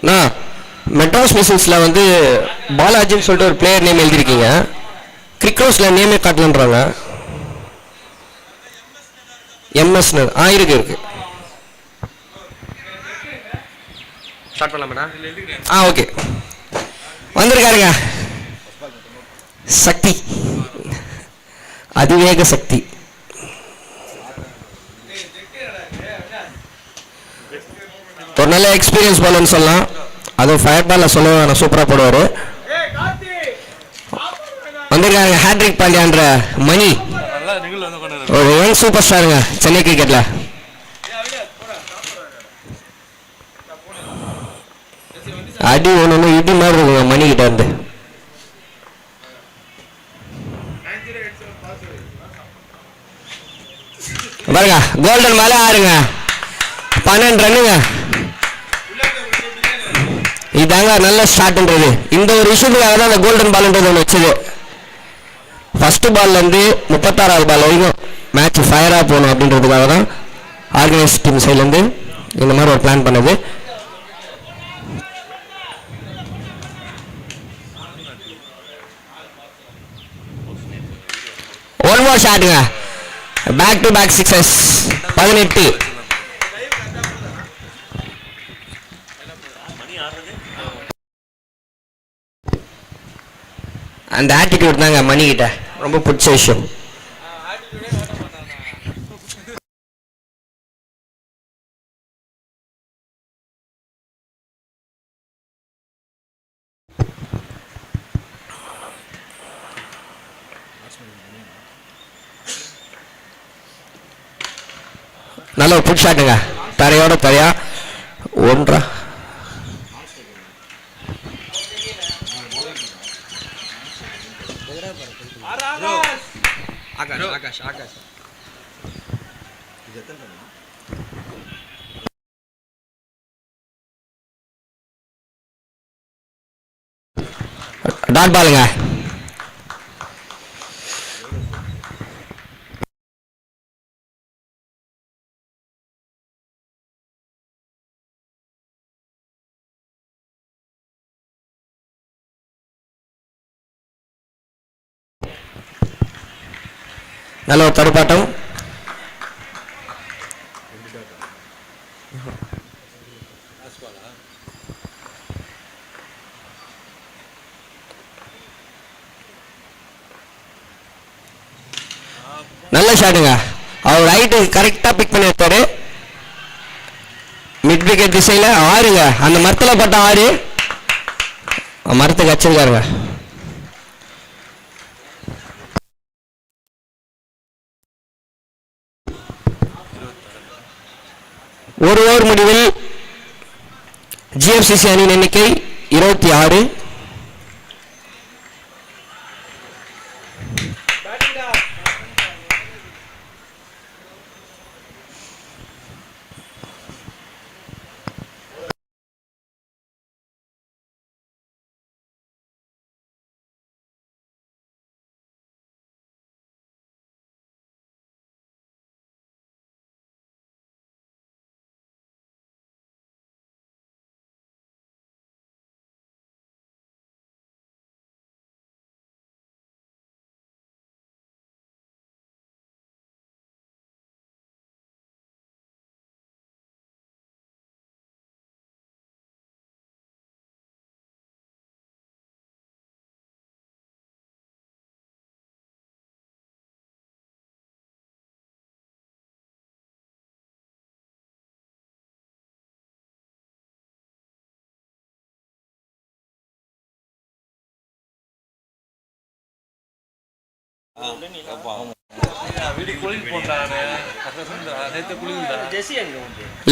அண்ணா மெட்ராஸ் மிஷின்ஸில் வந்து பாலாஜின்னு சொல்லிட்டு ஒரு பிளேயர் நேம் எழுதியிருக்கீங்க. கிரிக்ரோஸில் நேமே காட்டலன்றாங்க. எம்எஸ்னு இருக்கு இருக்கு. ஸ்டார்ட் பண்ணலாமாண்ணா? ஓகே. வந்திருக்காருங்க சக்தி, அதிவேக சக்தி. ஒரு நல்ல எக்ஸ்பீரியன்ஸ் பால்னு சொல்லலாம். அதுவும் ஃபயர் பால்ல சொல்ல நான் சூப்பராக போடுவார். வந்திருக்காங்க ஹேட்ரிக் பாண்டியான்ற மணி, ஒரு யங் சூப்பர் ஸ்டாருங்க சென்னை கிரிக்கெட்ல. அடி ஒன்று இடி மாதிரி இருக்குங்க மணி கிட்ட இருந்து. பாருங்க கோல்டன் மேலே ஆறுங்க, 12 ரன்னுங்க. இதாங்க நல்ல ஸ்டார்ட்ன்றது. இந்த ஒரு விஷயத்துக்காக தான் அந்த கோல்டன் பால்ன்றது ஒன்று வச்சது. ஃபர்ஸ்ட் பால்ல இருந்து 36வது பால் வரைக்கும் மேட்ச் ஃபயரா போகணும் அப்படின்றதுக்காக தான் ஆர்கனைஸ் டீம் சைட்ல இருந்து இந்த மாதிரி ஒரு பிளான் பண்ணது. ஒன் மோர் ஷாட்டுங்க, பேக் டு பேக் சிக்ஸஸ். 18. அந்த ஆட்டிடியூட் தாங்க மணி கிட்ட ரொம்ப பிடிச்ச விஷயம். நல்ல ஒரு புட் ஷாட்டுங்க, தரையோட தரையா ஒன்றா. ஆகாஷ் ஆகாஷ் டாட் பாலுங்க. நல்ல ஒரு தடுப்பாட்டம். நல்ல ஷாட்டுங்க, அவர் ரைட்டு கரெக்டா பிக் பண்ணி வைத்தாரு. மிட் விக்கெட் திசையில ஆறுங்க, அந்த மரத்தில் பட்ட 6 மரத்துக்கு வச்சிருக்காருங்க. ஒரு ஓவர் முடிவில் ஜிஎஃப்சிசி அணியின் எண்ணிக்கை 26.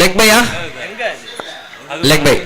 Leg Bhaiya, leg by.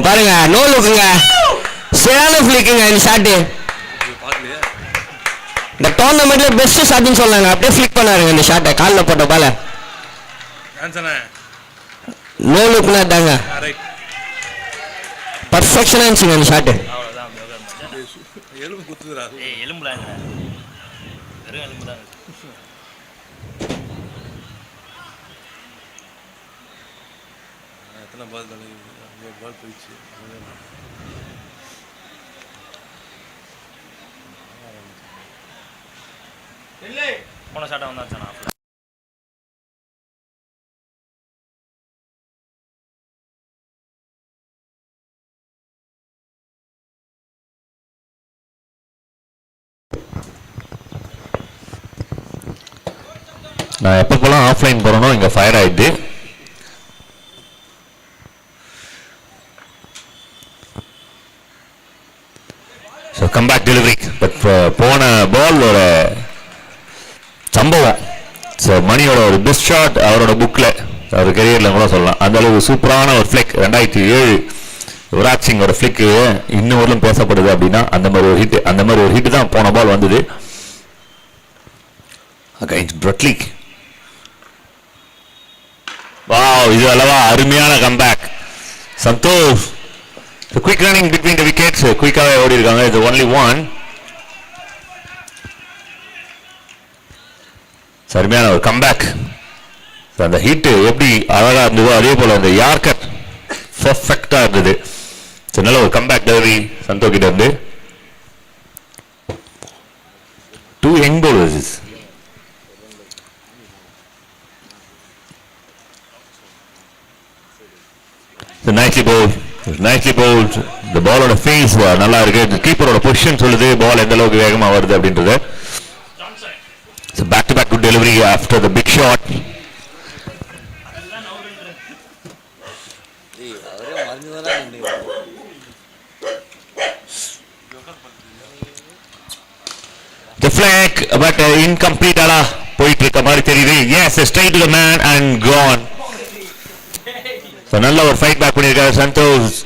பாருங்க நோ லுக்குங்க, சரியான ஃபிளிக்குங்க இந்த ஷாட்டு. இந்த டோர்னமெண்ட்ல பெஸ்ட் ஷாட்னு சொன்னாங்க, அப்படியே ஃபிளிக் பண்ணாருங்க இந்த ஷாட்டை காலில் போட்ட பால. நோ லுக்னா தாங்க பர்ஃபெக்ஷனா இருந்துச்சுங்க இந்த ஷாட்டு. போன ஷாட்டை வந்தாச்சுண்ணா. நான் எப்பப்பெல்லாம் ஆஃப்லைன் போகிறேனோ இங்கே ஃபயர் ஆகிடுது. So comeback delivery. பட் போன பாலோட சம்பவம், ஸோ மணியோட ஒரு பெஸ்ட் ஷாட் அவரோட புக்கில், அவர் கெரியரில் கூட சொல்லலாம். அந்த அளவு சூப்பரான ஒரு ஃப்ளிக் 2007 யுவராஜ் சிங்கோட ஃப்ளிக்கு இன்னும் வரலும் பேசப்படுது அப்படின்னா அந்த மாதிரி ஒரு ஹிட், அந்த மாதிரி ஒரு ஹிட் தான் போன பால் வந்தது அகைன்ஸ்ட் பிரட்லிக். வாவ், இது அல்லவா அருமையான comeback. Santhosh quick running between the wickets, குயிக்காவே ஓடி இருக்காங்க. இது ஒன்லி ஒன். அருமையான ஒரு கம்பேக். அந்த ஹிட் எப்படி அழகா இருந்ததோ அதே போல அந்த யார்கர் பெர்ஃபெக்டா இருந்தது. நல்ல ஒரு கம்பேக் டெலிவரி சந்தோஷ் கிட்ட இருந்து. 2 young bowlers. Nicely bowled. Nicely bowled. The ball on the face நல்லா இருக்கு. கீப்பரோட பொசிஷன் சொல்லுது பால் எந்த அளவுக்கு வேகமா வருது அப்படின்றது. So back to back good delivery after the big shot. The flag but incomplete ala போயிட்டு இருக்க மாதிரி தெரியுது. Yes, straight to the man and gone. So நல்ல ஒரு ஃபைட் பேக் பண்ணியிருக்காரு சந்தோஷ்.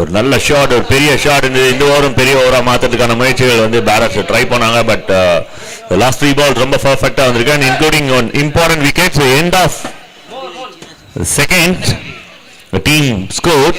ஒரு நல்ல ஷாட், ஒரு பெரிய ஷாட். இந்த ஓவரும் பெரிய ஓவரா மாத்துறதுக்கான முயற்சிகள் வந்து பேரர்ஸ் ட்ரை பண்ணாங்க. பட் லாஸ்ட் 3 பால் ரொம்ப பர்ஃபெக்டா வந்திருக்கு, including one important wicket. End of second team score.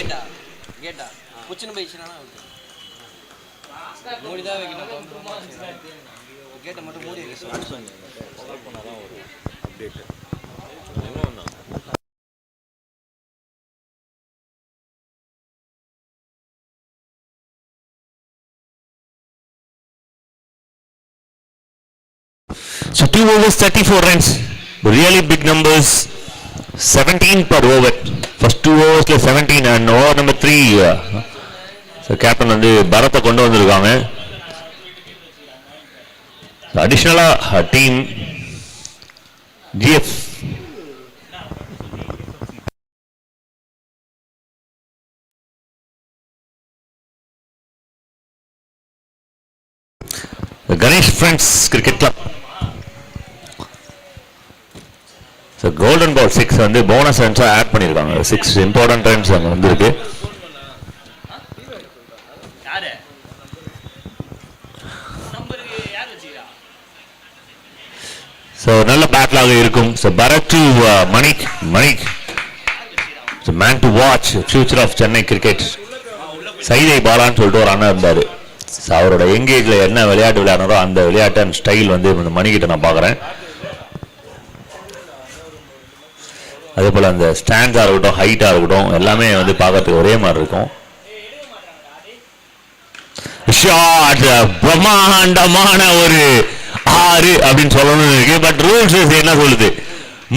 So 2 overs 34 runs, really big numbers. 17 per over. First 2 overs 17 and over number 3. So captain வந்து பரத்தை கொண்டு வந்திருக்காங்க. அடிஷனலா team GF Ganesh friends cricket club. So golden ball 6 வந்து bonus ரன்ஸாக add பண்ணியிருக்காங்க. 6 important runs அங்கே வந்துருக்கு. So நல்ல பேட்லாக இருக்கும். So Bharat to Manik. Manik man to watch, future of Chennai cricket. Saidai பாலான்னு சொல்லிட்டு ஒரு அண்ணன் இருந்தார். அவரோட எங்கேஜில் என்ன விளையாட்டு விளையாடுறோ அந்த விளையாட்டு அண்ட் ஸ்டைல் வந்து இந்த மணிக்கிட்ட நான் பார்க்குறேன். அதே போல் அந்த ஸ்டாண்ட்ஸாக இருக்கட்டும், ஹைட்டாக இருக்கட்டும், எல்லாமே வந்து பார்க்கறதுக்கு ஒரே மாதிரி இருக்கும். ஷாட் பிரம்மாண்டமான ஒரு 6 அப்படின்னு சொல்லணும்னு இருக்கு. பட் ரூல்ஸ் என்ன சொல்லுது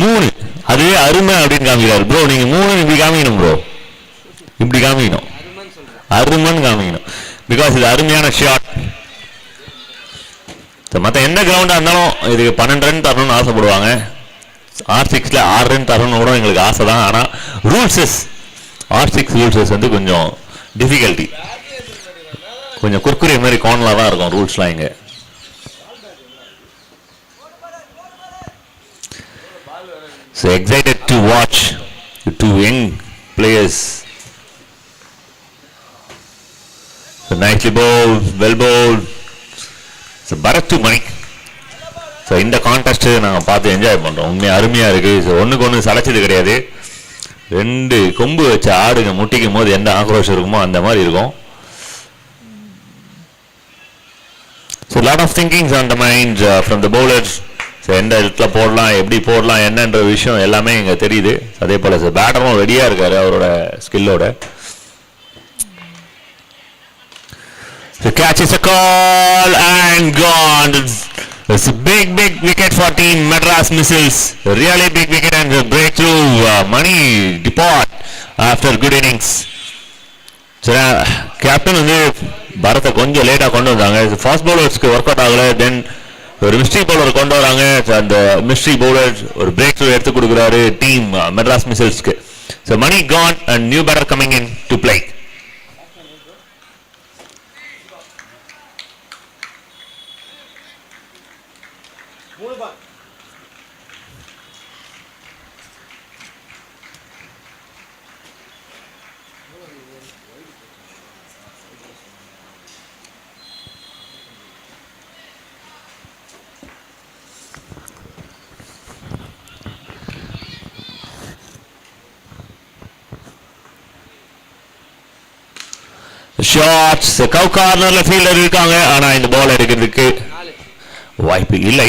3, அதுவே அருமை அப்படின்னு காமிக்கிறாரு. ப்ரோ நீங்க 3 இப்படி காமிக்கணும் ப்ரோ, இப்படி காமிக்கணும், அருமன் காமிக்கணும். பிகாஸ் இது அருமையான ஷாட். மற்ற எந்த கிரவுண்டாக இருந்தாலும் இதுக்கு 12 ரன் தரணும்னு ஆசைப்படுவாங்க. R6ல 6 ரன் தரணும் கூட எங்களுக்கு ஆசை தான். ஆனால் ரூல்ஸஸ் R6 ரூல்ஸஸ் வந்து கொஞ்சம் டிஃபிகல்ட்டி, கொஞ்சம் குர்குரே மாதிரி கார்னலாக தான் இருக்கும் ரூல்ஸ்லாம் இங்கே. So excited to watch the 2 young players. So nicely bowled, well bowled. So Bharat to Mani. So இந்த கான்டெஸ்ட்டு நாங்கள் பார்த்து என்ஜாய் பண்ணுறோம். உண்மையாக அருமையாக இருக்குது. ஸோ ஒன்றுக்கு ஒன்று சளைச்சது கிடையாது. 2 கொம்பு வச்சு ஆடுங்க முட்டிக்கும் போது எந்த ஆக்ரோஷம் இருக்குமோ அந்த மாதிரி இருக்கும். So lot of thinkings on the mind from the bowlers. So எந்த இடத்துல போடலாம், எப்படி போடலாம், என்னன்ற விஷயம் எல்லாமே இங்கே தெரியுது. அதே போல் சார் பேட்டரும் ரெடியாக இருக்கார் அவரோட ஸ்கில்லோட. The catch is a call and gone. It's a big wicket for team Madras Missiles. A really big wicket and a breakthrough. Money depart after good innings. So captain வந்து பரத்தை கொஞ்சம் லேட்டாக கொண்டு வந்தாங்க. ஃபாஸ்ட் பவுலர்ஸ்க்கு ஒர்க் அவுட் ஆகலை. தென் ஒரு mystery bowler கொண்டு வராங்க. அந்த மிஸ்ட்ரி பவுலர் ஒரு பிரேக் த்ரூ எடுத்து கொடுக்குறாரு டீம் மெட்ராஸ் மிசில்ஸ்க்கு. So Mani gone and new batter coming in to play. Shots cow கார்னர்ல ஃபீல்டர் இருக்காங்க. ஆனா இந்த பால் எடுக்கிறதுக்கு வாய்ப்பு இல்லை.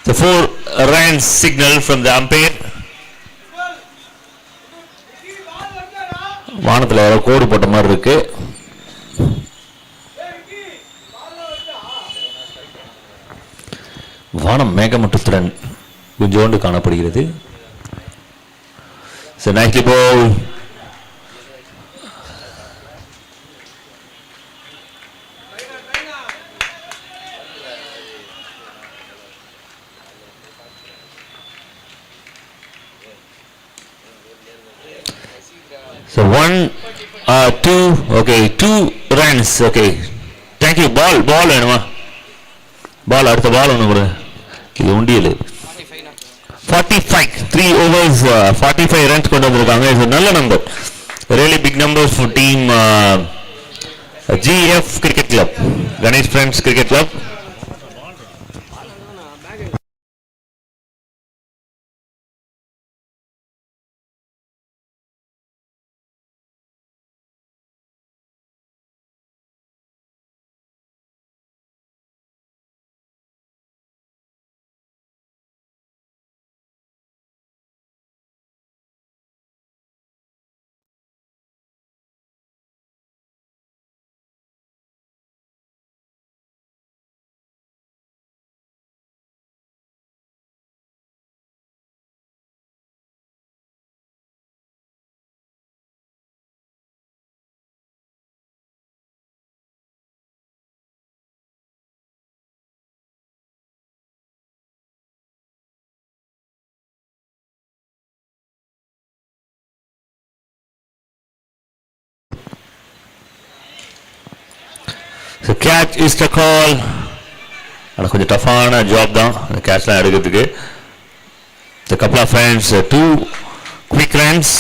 The 4 runs signal from the umpire. வானத்துல ஏதோ கோடு போட்ட மாதிரி இருக்கு. வானம் மேகமூட்டத்துடன் கொஞ்சோண்டு காணப்படுகிறது. So nicely ball. So 1, 2, okay, 2 runs, okay. Thank you. Ball வேணுமா? பால் அடுத்த பால் ஒன்று கூட. இது உண்டியல். 45, 3 overs, 45 runs கொண்டு வந்திருக்காங்க. இது நல்ல number. Really big numbers for team GF Cricket Club, Ganesh Friends Cricket Club. So catch is the call. அது கொஞ்சம் டஃப்பான ஜாப் தான் அந்த கேட்ச்லாம் எடுக்கிறதுக்கு. The couple of runs, 2 quick runs.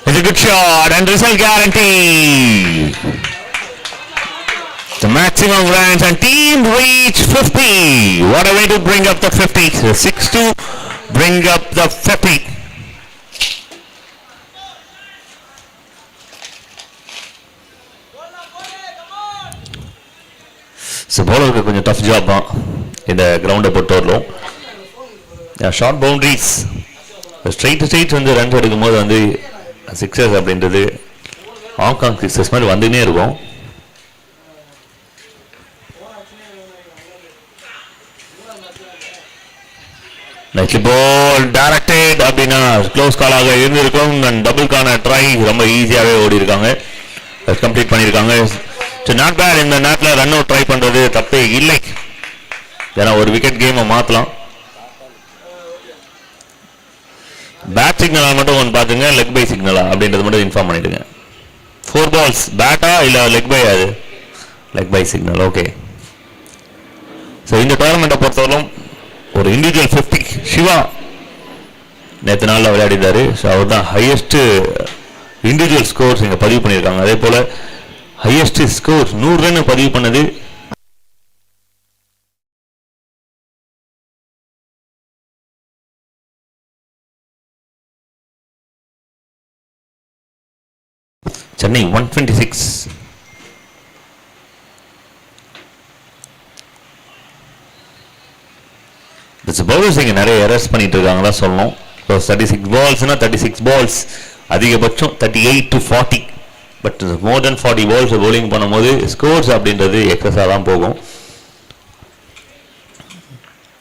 It's a good shot and result guarantee. The maximum runs and team reach 50. What a way to bring up the 50. 6 to bring up the 50. So பவுலருக்கு கொஞ்சம் tough job தான் இந்த கிரவுண்டை பொறுத்தவரையிலும். Short boundaries straight வந்து runs எடுக்கும்போது வந்து sixers அப்படின்றது Hong Kong sixers மாதிரி வந்துன்னே இருக்கும். நெக்ஸ்ட் பால் டைரக்டட் அப்படின்னா க்ளோஸ் காலாக இருந்திருக்கும். டபுள்கான ட்ரை ரொம்ப ஈஸியாகவே ஓடி இருக்காங்க, கம்ப்ளீட் பண்ணியிருக்காங்க. Not bad. இந்த நேரத்தில் ரன் அவுட் ட்ரை பண்றது தப்பே இல்லை. ஏன்னா ஒரு விக்கெட் கேமை மாற்றலாம். பேட் சிக்னலா மட்டும் ஒன்று பார்த்துங்க, லெக் பை சிக்னலா அப்படின்றது மட்டும் இன்ஃபார்ம் பண்ணிடுங்க. 4 balls பேட்டா இல்லை லெக் பை? அது leg by signal. Okay. So இந்த டோர்னமெண்ட்டை பொறுத்தவரைக்கும் ஒரு இண்டிவிஜுவல் 50 சிவா நேற்று நாளில் விளையாடிட்டாரு. ஸோ அவர் தான் ஹையஸ்ட் இண்டிவிஜுவல் ஸ்கோர்ஸ் இங்கே பதிவு பண்ணியிருக்காங்க. அதே போல் ஹையஸ்ட் ஸ்கோர் 100 ரன் பதிவு பண்ணது சென்னை 126. பவுலர்ஸ் இங்கே நிறைய எரர்ஸ் பண்ணிட்டு இருக்காங்க தான் சொல்லணும். 36 balls-னா 36 balls, அதிகபட்சம் 38 to 40. But more then 40 balls bowling பண்ணும்போது ஸ்கோர்ஸ் அப்படின்றது எக்ஸஸாக தான் போகும்.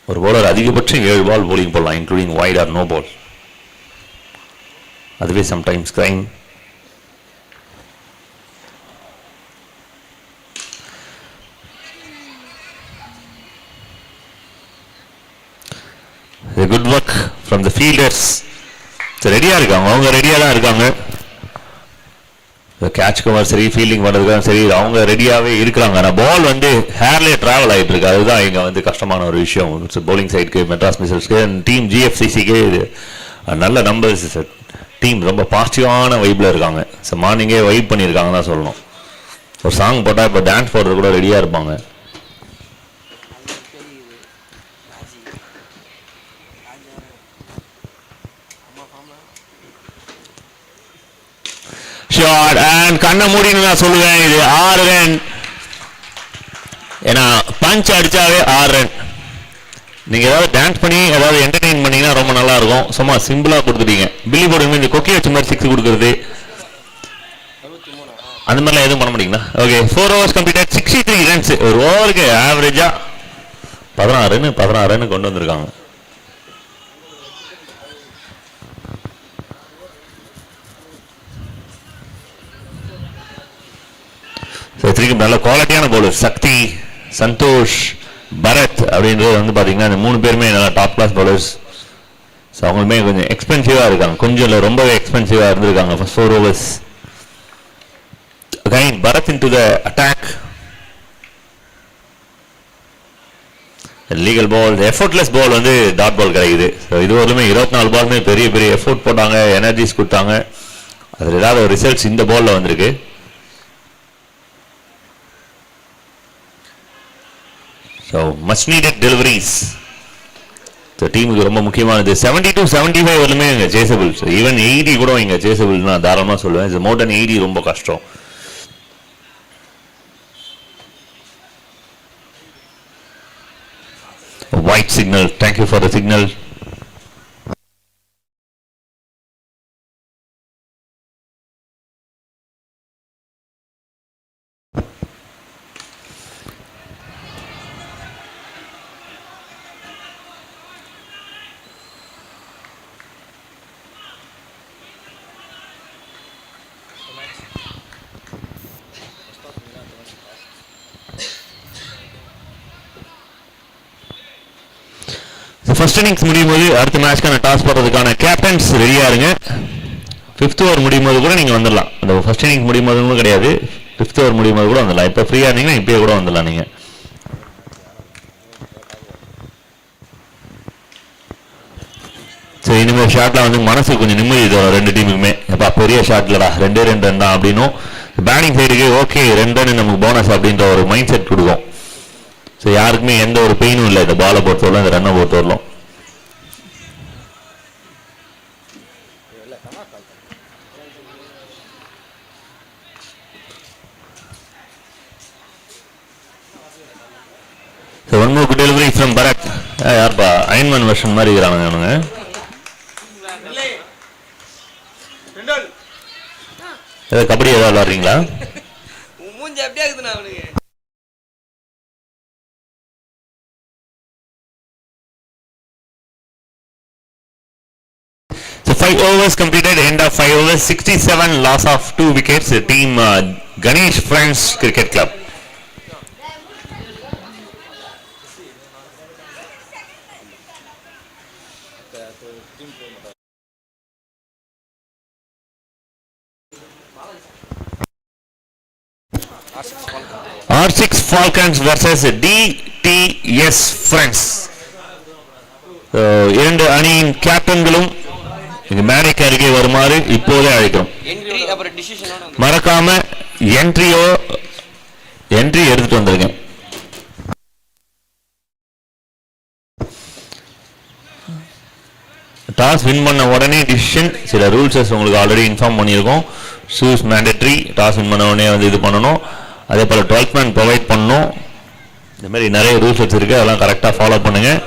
ஒரு பவுலர் அதிகபட்சம் 7 ball bowling போடலாம், including wide or no ball. அதுவே sometimes crime. Good work from the fielders. ரெடியாக இருக்காங்க, அவங்க ரெடியாக தான் இருக்காங்க. கேட்ச் கவர் சரி, ஃபீல்டிங் பண்ணுறதுக்காக சரி, அவங்க ரெடியாகவே இருக்கிறாங்க. ஆனால் பால் வந்து ஹேர்லேயே ட்ராவல் ஆகிட்டு இருக்கு. அதுதான் இங்கே வந்து கஷ்டமான ஒரு விஷயம். பவுலிங் சைடுக்கு, மெட்ராஸ் மிசல்ஸ்க்கு, டீம் ஜிஎஃப்சிசிக்கு நல்ல நம்பர்ஸ். டீம் ரொம்ப பாசிட்டிவான வைப்பில் இருக்காங்க. ஸோ மார்னிங்கே வைப் பண்ணியிருக்காங்க தான் சொல்லணும். ஒரு சாங் போட்டால் இப்போ டான்ஸ் போடுறது கூட ரெடியாக இருப்பாங்க. ஷாட் அண்ட் கண்ணை மூடின்னு நான் சொல்லுவேன். இது 6 ரன். ஏன்னா பஞ்ச் அடிச்சாவே 6 ரன். நீங்க ஏதாவது டான்ஸ் பண்ணி ஏதாவது என்டர்டெயின் பண்ணீங்கன்னா ரொம்ப நல்லா இருக்கும். சும்மா சிம்பிளா கொடுத்துட்டீங்க. பில்லி போர்டு இந்த கொக்கி வச்ச மாதிரி 6 கொடுக்குறது அந்த மாதிரிலாம் எதுவும் பண்ண முடியுங்களா? ஓகே. 4 overs completed, 63 runs. ஒரு ஓவருக்கு ஆவரேஜா 16 ரன் கொண்டு வந்திருக்காங்க. திரும்பி நல்ல குவாலிட்டியான பவுலர் சக்தி, சந்தோஷ், பரத் அப்படின்றது வந்து பார்த்தீங்கன்னா இந்த 3 பேருமே நல்லா டாப் கிளாஸ் பவுலர்ஸ். ஸோ அவங்களுமே கொஞ்சம் எக்ஸ்பென்சிவாக இருக்காங்க. கொஞ்சம் இல்லை, ரொம்பவே எக்ஸ்பென்சிவாக இருந்திருக்காங்க first 4 overs. Again Bharath into the attack. Legal ball, effortless ball வந்து டாட் பால் கிடைக்குது. ஸோ இது வரலுமே 24 பாலுமே பெரிய பெரிய எஃபோர்ட் போட்டாங்க, எனர்ஜிஸ் கொடுத்தாங்க. அதில் ஏதாவது ஒரு ரிசல்ட்ஸ் இந்த பாலில் வந்திருக்கு. So much needed deliveries. So டீமுக்கு ரொம்ப முக்கியமானது. 70 to 75 வரலுமே இங்கே சேசபிள். ஸோ ஈவன் 80 கூட இங்கே சேசபிள் நான் தாராளமாக சொல்லுவேன். இது மோர் தென் 80 ரொம்ப கஷ்டம். White signal. Thank you for the signal. First innings முடியும் போது அடுத்த மேட்ச்க்கான டாஸ் போடுறதுக்கான கேப்டன்ஸ் ரெடியாக இருங்க. 5th ஓவர் முடியும் போது கூட நீங்கள் வந்துடலாம். அந்த ஃபர்ஸ்ட் இன்னிங்ஸ் முடியும் போது கூட கிடையாது, 5th ஓவர் முடியும் போது கூட வந்துடலாம். இப்போ ஃப்ரீயாக இருந்தீங்கன்னா இப்போயே கூட வந்துடலாம் நீங்கள். சரி, இனிமேல் ஷாட்டில் வந்து மனசுக்கு கொஞ்சம் நிம்மதி தரும் 2 டீமுக்குமே. எப்பா பெரிய ஷாட்லடா 2 ரன் தான் அப்படின்னும், பேட்டிங் சைடுக்கு ஓகே 2 ரன் நமக்கு போனஸ் அப்படின்ற ஒரு மைண்ட் செட் கொடுக்கும். ஸோ யாருக்குமே எந்த ஒரு பெயினும் இல்லை இந்த பாலை பொறுத்தவரைக்கும், இந்த ரன்னை பொறுத்தவரைக்கும். So one more good delivery from Bharath. யார்ப்பா அயன்மேன் வெர்ஷன் மாதிரி இருக்கிறானுங்க அவனுங்க. ஏதாவது கபடி ஏதாவது விளாடுறீங்களா? So 5 overs completed, end of 5 overs, 67, loss of 2 wickets. Team Ganesh Friends Cricket Club. R6 Falcons versus DTS Friends. இரண்டு அணியின் கேப்டன்களும் இங்க மேடைக்கு அருகே வருமாறு இப்போதே அழைக்கிறோம். மறக்காம என்ட்ரி எடுத்துட்டு வந்துருங்க. டாஸ் வின் பண்ண உடனே டிசிஷன், சில ரூல்ஸஸ் உங்களுக்கு ஆல்ரெடி இன்ஃபார்ம் பண்ணியிருக்கோம். ஷூஸ் மேண்டட்ரி, டாஸ் வின் பண்ண உடனே வந்து இது பண்ணணும். அதே போல் 12th மேன் ப்ரொவைட் பண்ணணும். இந்த மாதிரி நிறைய ரூல்ஸ் இருக்குது, அதெல்லாம் கரெக்டாக ஃபாலோ பண்ணுங்கள்.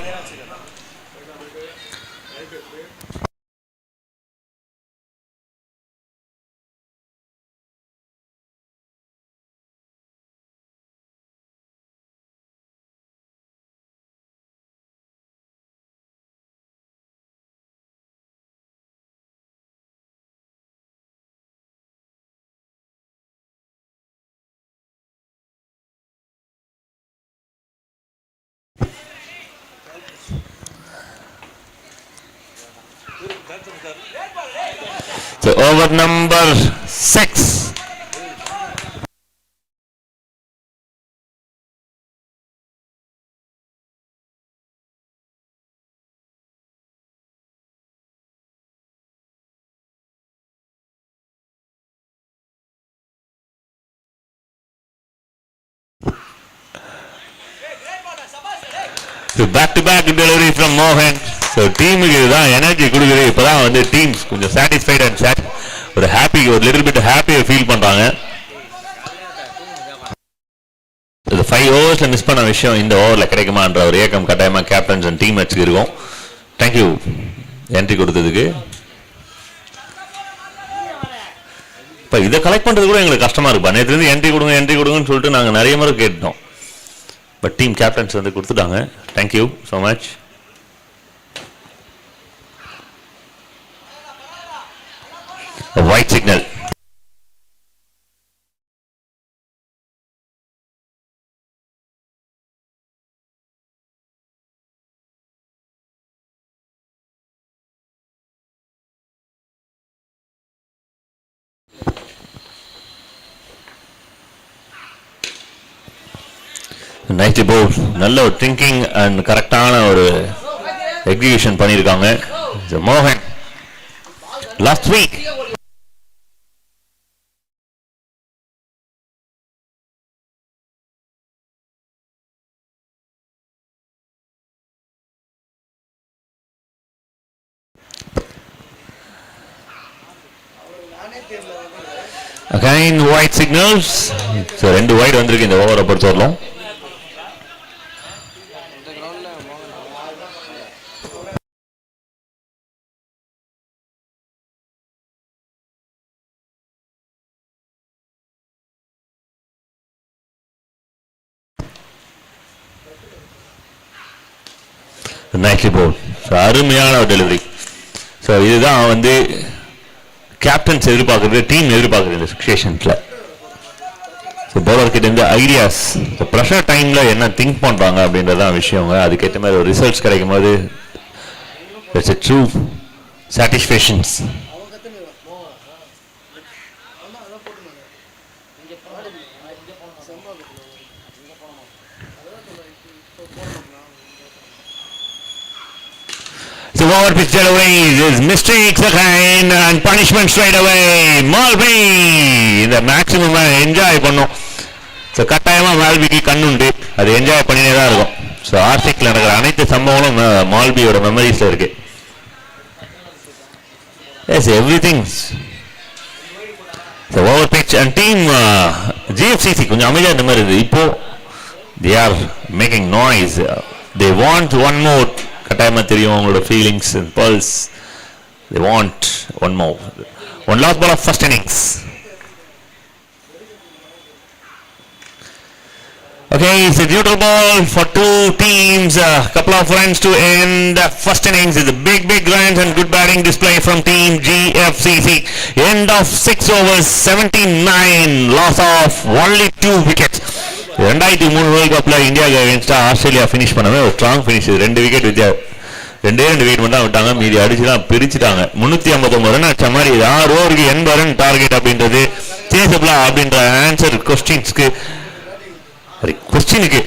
So over number 6. So back to back delivery from Mohan. So டீமுக்கு இதுதான் எனர்ஜி கொடுக்குது. இப்போதான் வந்து டீம்ஸ் கொஞ்சம் சாட்டிஸ்ஃபைட் அண்ட் ஒரு ஹாப்பி, ஒரு லிட்டில் பிட் ஹாப்பியை ஃபீல் பண்ணுறாங்க. இது 5 ஓவர்ஸில் மிஸ் பண்ண விஷயம் இந்த ஓவரில் கிடைக்குமான்ற ஒரு ஏக்கம் கட்டாயமாக கேப்டன்ஸ் அண்ட் டீம் மேட்ச்க்கு இருக்கும். தேங்க்யூ என்ட்ரி கொடுத்ததுக்கு. இப்போ இதை கலெக்ட் பண்ணுறது கூட எங்களுக்கு கஷ்டமாக இருக்குப்பா. நேற்றுலேருந்து என்ட்ரி கொடுங்கன்னு சொல்லிட்டு நாங்கள் நிறைய முறை கேட்டோம். பட் டீம் கேப்டன்ஸ் வந்து கொடுத்துட்டாங்க. Thank you so much. White signal. Night போல் நல்ல ஒரு திங்கிங் அண்ட் கரெக்டான ஒரு எக்ஸிகியூஷன் பண்ணியிருக்காங்க மோகன். Last week again white signals. So ரெண்டு வைட் வந்திருக்கு இந்த ஓவரை பொறுத்தவரையிலும். நைட்லி போல். ஸோ அருமையான ஒரு டெலிவரி. ஸோ இதுதான் வந்து கேப்டன்ஸ் எதிர்பார்க்குறது, டீம் எதிர்பார்க்குறது இந்த சிச்சுவேஷன்ஸில். ஸோ பவுலர்கிட்ட இருந்து ஐடியாஸ், ப்ரெஷர் டைமில் என்ன திங்க் பண்ணுறாங்க அப்படின்றதான் விஷயங்க. அதுக்கேற்ற மாதிரி ஒரு ரிசல்ட்ஸ் கிடைக்கும் போது it's a true satisfactions. So over pitch delivery, mistakes again and punishment straight away. Malvi இந்த மேக்ஸிமம் என்ஜாய் பண்ணும். ஸோ கட்டாயமாக மால்பிக்கு கண்ணுண்டு, அது என்ஜாய் பண்ணினே தான் இருக்கும். ஸோ ஆர்சிக்கில் நடக்கிற அனைத்து சம்பவங்களும் மால்பியோட மெமரிஸில் இருக்கு. Yes everything. So over pitch and team GFCC கொஞ்சம் அமைதியாக இந்த மாதிரி இருக்குது. இப்போ they are making noise. They want one more. கட்டாயமா தெரியும் அவங்களோட feelings and pulse. they want one more. One last ball of first innings. Okay, it's a neutral ball for two teams. A couple of runs to end the first innings. It's a big runs and good batting display from team GFCC. End of 6 overs, 79. Loss of only 2 wickets. 2003 world கப்ல இந்தியாவுக்கு அகைன்ஸ்டா Australia finish பண்ணவே ஒரு strong finish. 2 wicket வித்தியா, 2 wicket மட்டும் விட்டாங்க, மீதி அடிச்சுதான் பிரிச்சுட்டாங்க. 359 run அடிச்ச மாதிரி 6 ஓவருக்கு 80 ரன் டார்கெட் அப்படின்றது சேசபிளா அப்படின்ற ஆன்சர் கொஸ்டினுக்கு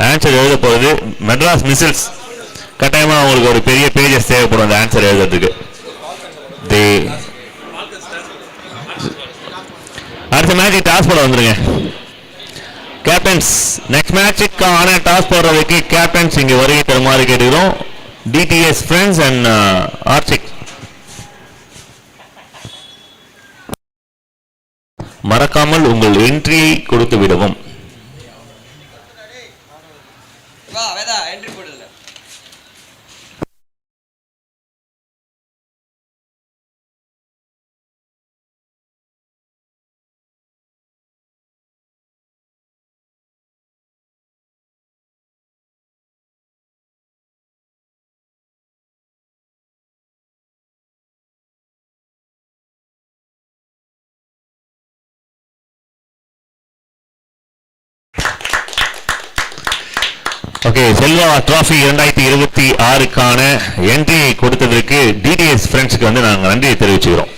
ஆன்சர் எழுத போகிறது மெட்ராஸ் மிசில்ஸ். கட்டாயமா அவங்களுக்கு ஒரு பெரிய பேஜஸ் தேவைப்படும் அந்த ஆன்சர் எழுதுறதுக்கு. அடுத்த மேட்ச் டாஸ் போட வந்துருங்க கேப்டன்ஸ். நெக்ஸ்ட் மேட்சுக்கான டாஸ் போடுறதுக்கு கேப்டன்ஸ் இங்க வருகை தருமாறு கேட்டுக்கிறோம். டிடிஎஸ் ஃப்ரெண்ட்ஸ் அண்ட் ஆர்சிக். மறக்காமல் உங்கள் என்ட்ரியை கொடுத்து விடவும். வா வேதா என்ட்ரி போடுல. ஓகே, செல்வா டிராஃபி 2026க்கான என்ட்ரியை கொடுத்ததற்கு டிடிஎஸ் ஃப்ரெண்ட்ஸ்க்கு வந்து நாங்கள் நன்றியை தெரிவிச்சுக்கிறோம்.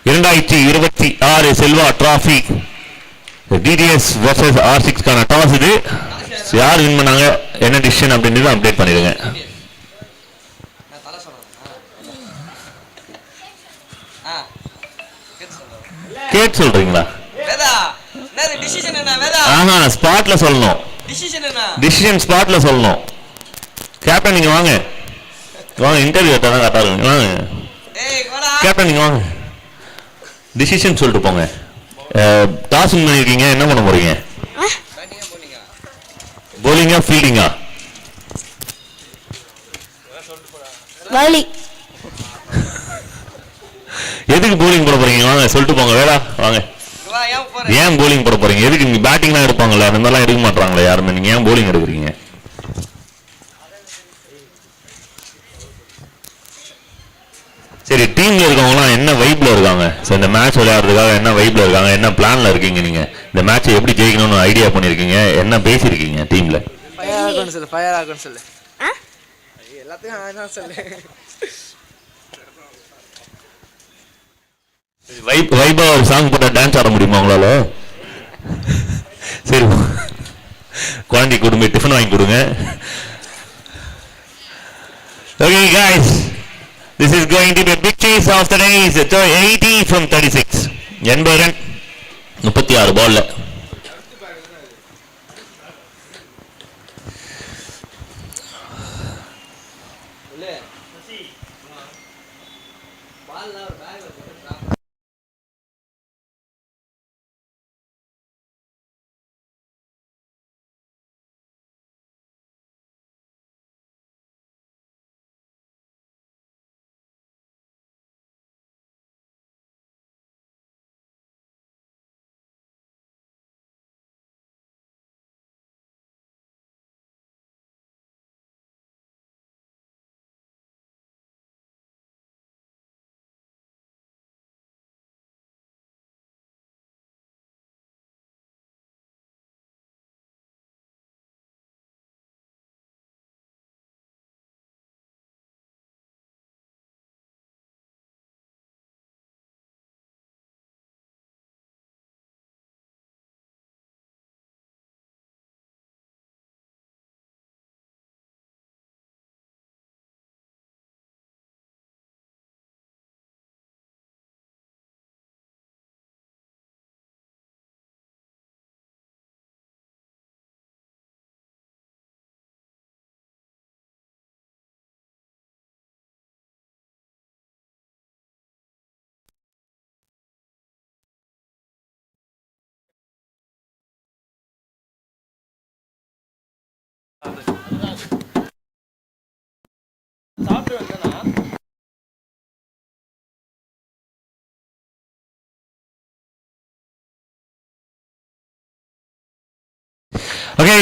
(2026) செல்வா டிராஃபி டிடிஎஸ் வெர்சஸ் ஆர்6க்கான டாஸ். இது யார் வின் பண்ணாங்க, என்ன டிசிஷன் அப்படின்றது அப்டேட் பண்ணிடுங்க. நான் தல சொல்றேன். கேட் சொல்றீங்களா? வேதா என்ன டிசிஷன் என்ன வேதா? ஆஹா, ஸ்பாட்ல சொல்லணும். டிசிஷன் என்ன? டிசிஷன் ஸ்பாட்ல சொல்லணும். கேப்டன் நீங்க வாங்க, இன்டர்வியூ எடுத்தாதான் கரெக்டா இருக்கும். வாங்க கேப்டன், நீங்க வாங்க, டிசிஷன் சொல்லிட்டு போங்க. டாஸ் வின் பண்ணிருக்கீங்க, என்ன பண்ண போறீங்க? போலிங்கா ஃபீல்டிங்கா? எதுக்கு போலிங் போட போறீங்க? வாங்க சொல்லிட்டு போங்க. வேடா வாங்க. ஏன் போலிங் போட போறீங்க? எதுக்கு? நீங்க பேட்டிங்லாம் எடுப்பாங்கல்ல, அந்த மாதிரிலாம் எடுக்க மாட்டாங்களே யாருமே. நீங்க ஏன் போலிங் எடுக்கிறீங்க? சரி, டீம்ல இருக்கவங்கலாம் என்ன வைப்ல இருக்காங்க? இந்த மேட்ச் விளையாடுறதுக்காக என்ன வைப்ல இருக்காங்க? என்ன பிளான்ல இருக்கீங்க? நீங்க இந்த மேட்சை எப்படி ஜெயிக்கணும்னு ஐடியா பண்ணிருக்கீங்க? என்ன பேசிருக்கீங்க டீம்ல? ஃபயர் ஆகணும் சொல்லு, ஃபயர் ஆகணும் சொல்லு. எல்லாத்தையும் நான் சொல்லு. வைபா ஒரு சாங் போட்டா டான்ஸ் ஆட முடியுமா உங்களால? சரி, குழந்தை கொடுங்க, டிஃபன் வாங்கி கொடுங்க. Okay guys, this is going to be a big chase of the day. 80 from 36. 80 run 36 பால்ல.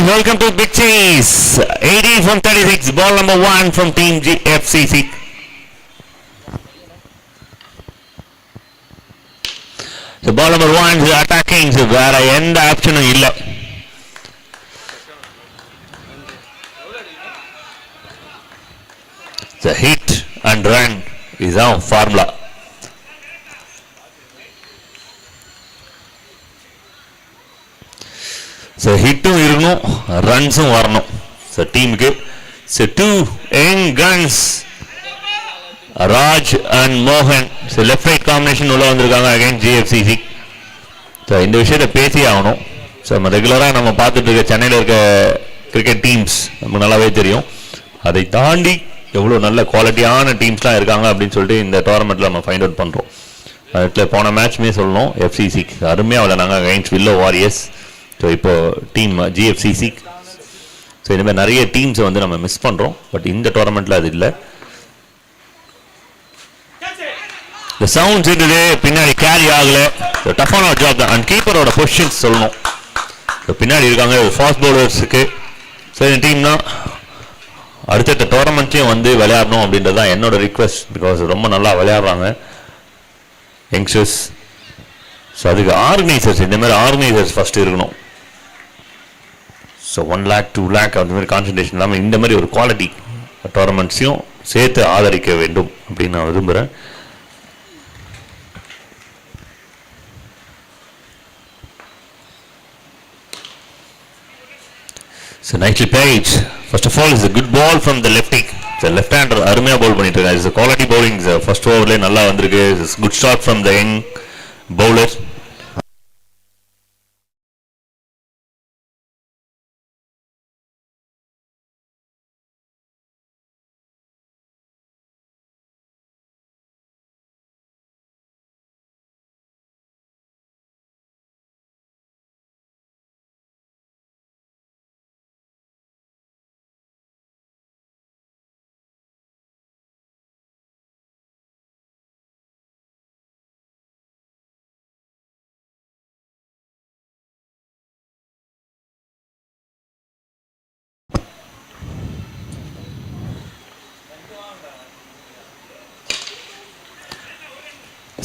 welcome to Big Chase. 18 from 36, ball number 1 from Team GFCC. So ball number 1 is attacking, so வேற எந்த ஆப்ஷனும் இல்லை. The hit and run is our formula. So ஹிட்டும் இருக்கணும், ரன்ஸும் வரணும். So டீமுக்கு so 2 young guns, Raj and மோகன். So left right combination உள்ள வந்திருக்காங்க அகைன் ஜிஎஃப்சிசி. ஸோ இந்த விஷயத்தை பேசி ஆகணும். ஸோ நம்ம ரெகுலராக நம்ம பார்த்துட்டு இருக்க சென்னையில் இருக்க கிரிக்கெட் டீம்ஸ் நமக்கு நல்லாவே தெரியும். அதை தாண்டி எவ்வளோ நல்ல குவாலிட்டியான டீம்ஸ்லாம் இருக்காங்க அப்படின்னு சொல்லிட்டு இந்த டோர்னமெண்ட்டில் நம்ம ஃபைண்ட் அவுட் பண்ணுறோம். அதில் போன மேட்ச்மே சொல்லணும், எஃப்சிசி அருமையாக விளையாண்டாங்க அகைன்ஸ்ட் வில்லோ வாரியர்ஸ். ஸோ இப்போ டீம் ஜிஎஃப்சிசி. ஸோ இந்த மாதிரி நிறைய டீம்ஸை வந்து நம்ம மிஸ் பண்ணுறோம். பட் இந்த டோர்னமெண்ட்டில் அது இல்லை. இந்த சவுண்ட்ஸ் இருந்தது பின்னாடி கேரி ஆகலை. டஃப்பான ஜாப் தான். அண்ட் கீப்பரோட பொசிஷன்ஸ் சொல்லணும். இப்போ பின்னாடி இருக்காங்க ஃபாஸ்ட் பவுலர்ஸுக்கு. ஸோ இந்த டீம்னா அடுத்தடுத்த டோர்னமெண்ட்லையும் வந்து விளையாடணும் அப்படின்றது தான் என்னோட ரிக்வெஸ்ட். பிகாஸ் ரொம்ப நல்லா விளையாடுறாங்க யங்ஸ்டர்ஸ். ஸோ அதுக்கு ஆர்கனைசர்ஸ், இந்த மாதிரி ஆர்கனைசர்ஸ் ஃபஸ்ட்டு இருக்கணும். ஸோ 1 lakh 2 lakh அந்த மாதிரி கான்சன்ட்ரேஷன் இல்லாமல் இந்த மாதிரி ஒரு குவாலிட்டி டோர்னமெண்ட்ஸையும் சேர்த்து ஆதரிக்க வேண்டும் அப்படின்னு நான் விரும்புகிறேன். So nicely played. First of all, is a good ball from the lefty. The left-hander அருமையாக ball பண்ணிட்டு இருக்காங்க. It's a quality bowling. First overல நல்லா வந்திருக்கு. It's a good start from the young bowler.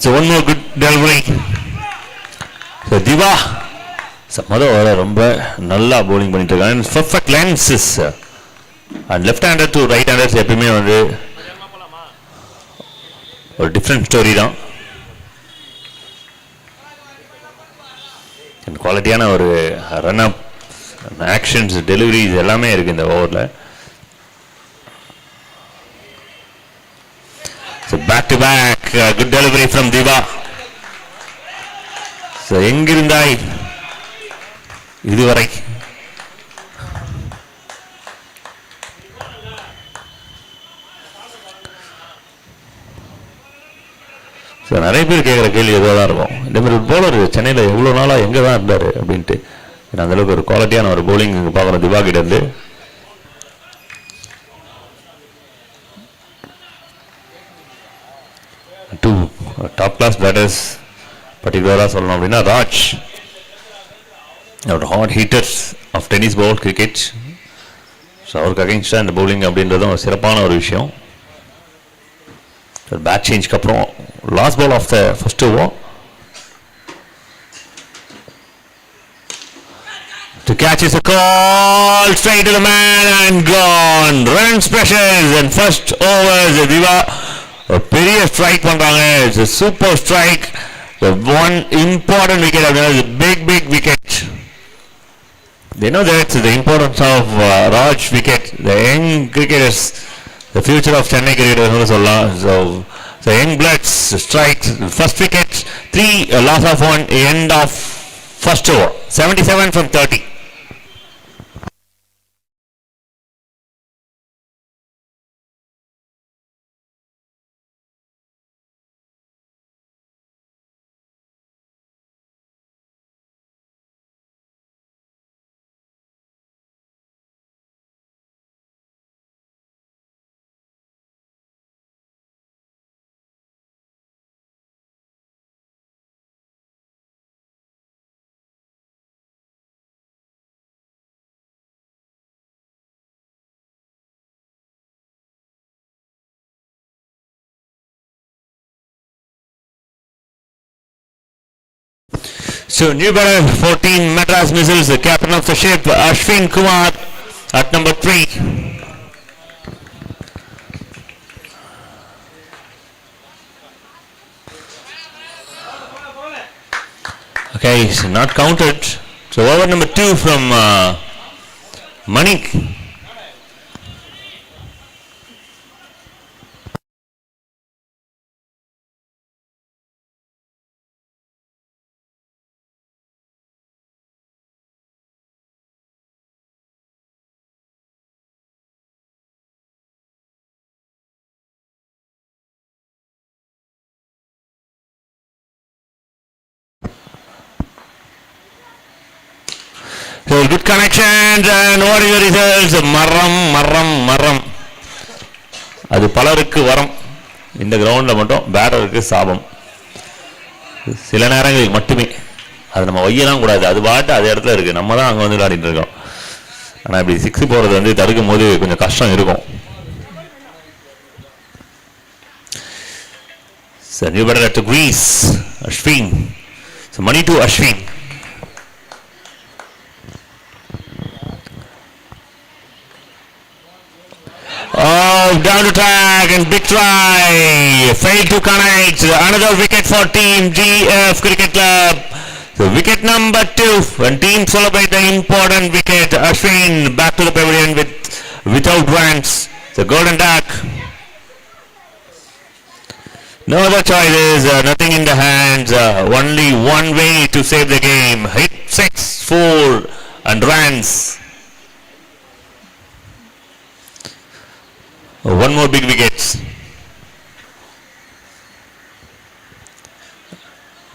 So one more good delivery. So Diva மொதல் ரொம்ப நல்லா bowling பண்ணிட்டு இருக்காங்க. Perfect lenses and left hander to right handers எப்பயுமே வந்து ஒரு டிஃப்ரெண்ட் ஸ்டோரி தான். குவாலிட்டியான ஒரு ரன் அப் ஆக்ஷன்ஸ் டெலிவரிஸ் எல்லாமே இருக்குது இந்த ஓவரில். So back to back, good delivery from Diva. So எங்கிருந்தாய் இதுவரை? ஸோ நிறைய பேர் கேட்குற கேள்வி எதுவாக தான் இருக்கும், இந்த மாதிரி ஒரு பவுலர் சென்னையில் எவ்வளோ நாளாக எங்கே தான் இருந்தார் அப்படின்ட்டு. அந்தளவுக்கு ஒரு குவாலிட்டியான ஒரு பவுலிங் பார்க்குறோம் திவா கிட்ட இருந்து. டூ டாப் கிளாஸ் பேட்டர்ஸ் பர்டிகுலராக சொல்லணும் அப்படின்னா ராஜ், அவரோட hot heaters of tennis ball cricket. So அவருக்கு அகைன்ஸ்டாக இந்த பவுலிங் அப்படின்றதும் ஒரு சிறப்பான ஒரு விஷயம். பேட் சேஞ்சுக்கு அப்புறம் last ball of the first over to catch is a call straight to the man and gone. Runs pressures and first overs Diva a பெரிய ஸ்ட்ரைக் பண்றாங்க. It's a super strike. The one important wicket of the big wicket. They know that's the importance of Raj wicket. The young cricketers, the future of Chennai cricketers so young bloods strikes first wicket, 3 loss of 1 end of first over, 77 from 30. So new batter 14 Madras Missiles, the captain of the ship Ashwin Kumar at number 3. Okay, so not counted. So over number 2 from Manik. So good connections and what is the results? மரம் அது பலருக்கு வரம், இந்த கிரவுண்டில் மட்டும் பேட்டருக்கு சாபம். சில நேரங்களில் மட்டுமே அது நம்ம வையலாம் கூடாது, அது பாட்டு அது இடத்துல இருக்குது, நம்ம தான் அங்கே வந்து விளையாடிட்டு இருக்கோம். ஆனால் இப்படி 6 போகிறது வந்து தடுக்கும் போது கொஞ்சம் கஷ்டம் இருக்கும். So new batter at Greece, Ashwin. So money to Ashwin. Oh, down to tag and big try. Failed to connect. Another wicket for team GF Cricket Club. So wicket number 2 and team celebrate the important wicket. Ashwin back to the pavilion without runs. The golden duck. No other choices. Nothing in the hands. Only one way to save the game. Hit 6, 4 and runs. One more big wickets.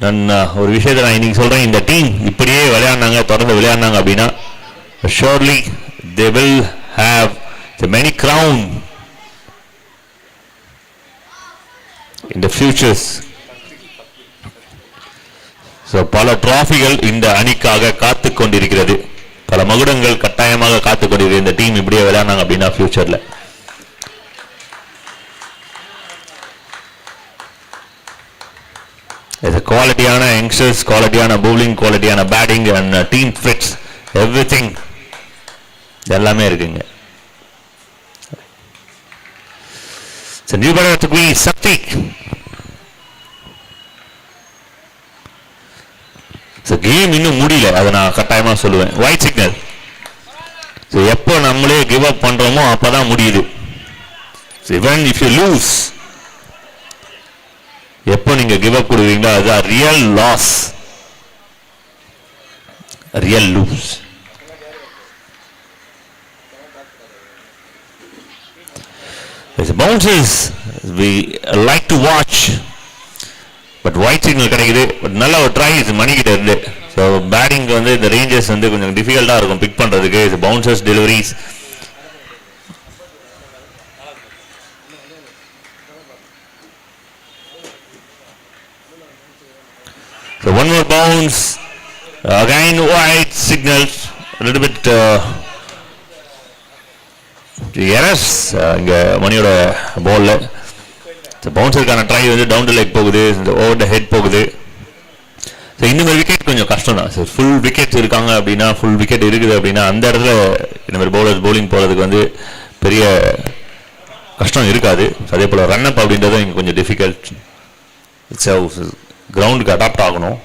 நான் ஒரு விஷயத்தை நான் இன்னைக்கு சொல்றேன், இந்த team இப்படியே விளையாடினாங்க, தொடர்ந்து விளையாடினாங்க அப்படின்னா surely they will have the many crown in the futures. So பல டிராஃபிகள் இந்த அணிக்காக காத்து கொண்டிருக்கிறது, பல மகுடங்கள் கட்டாயமாக காத்து கொண்டிருக்கிறது இந்த டீம் இப்படியே விளையாடினாங்க அப்படின்னா ஃபியூச்சர்ல. There's a qualityana youngsters, qualityana bowling, qualityana batting and team fits, everything எல்லாமே இருக்குங்க. So new batter to be Sakti. So game இன்னும் முடியல, அதை நான் கட்டாயமா சொல்லுவேன். White signal. So எப்போ நம்மளே give up பண்றோமோ அப்பதான் முடியுது. So even if you lose, எப்போ நீங்க கிவ் அப் கொடுவீங்களோ அது real loss, real loose. Bounces we like to watch, but white signal கிடைக்குது, பட் நல்ல ஒரு ட்ரை இது மணிக்கிட்ட இருந்து. ஸோ பேட்டிங் வந்து இந்த ரேஞ்சஸ் வந்து கொஞ்சம் டிஃபிகல்ட்டாக இருக்கும் பிக் பண்ணுறதுக்கு. Bouncers deliveries So one more bounce, again white signals, a little bit errors இங்க மணியோட பால்ல. பவுன்சருக்கான ட்ரை வந்து டவுன் டு லெக் போகுது, இந்த ஓவர் த ஹெட் போகுது. ஸோ இந்த மாதிரி விக்கெட் கொஞ்சம் கஷ்டம் தான். ஸோ ஃபுல் விக்கெட்ஸ் இருக்காங்க அப்படின்னா, ஃபுல் விக்கெட் இருக்குது அப்படின்னா அந்த இடத்துல இந்த மாதிரி பவுலர்ஸ் பவுலிங் போகிறதுக்கு வந்து பெரிய கஷ்டம் இருக்காது. அதே போல் ரன் அப் அப்படின்றதும் இங்கே கொஞ்சம் டிஃபிகல்ட். கிரவுண்டுக்கு அடாப்ட் ஆகணும்.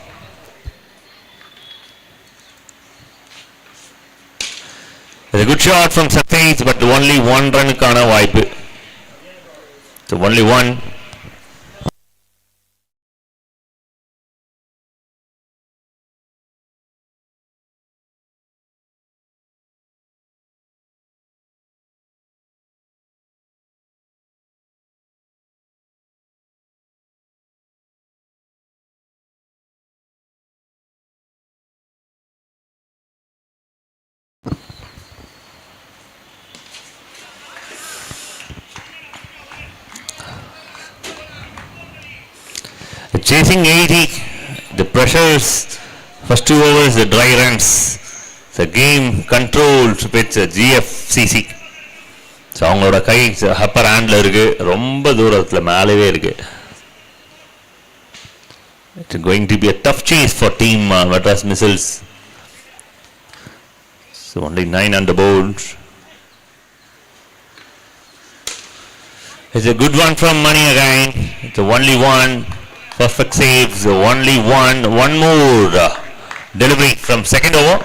A good shot from Satheet, but only one run-க்கான வாய்ப்பு. So only one. Chasing 80, the pressures, first 2 overs, the dry runs, the game controlled with GFCC. So அவங்களோட கை அப்பர் ஹேண்டில் இருக்குது, ரொம்ப தூரத்தில் மேலேவே இருக்குது. It's going to be a tough chase for team Madras Missiles. So only 9 on the board. It's a good one from Mani again. It's a only one. Perfect saves. Only one. One more delivery from second over.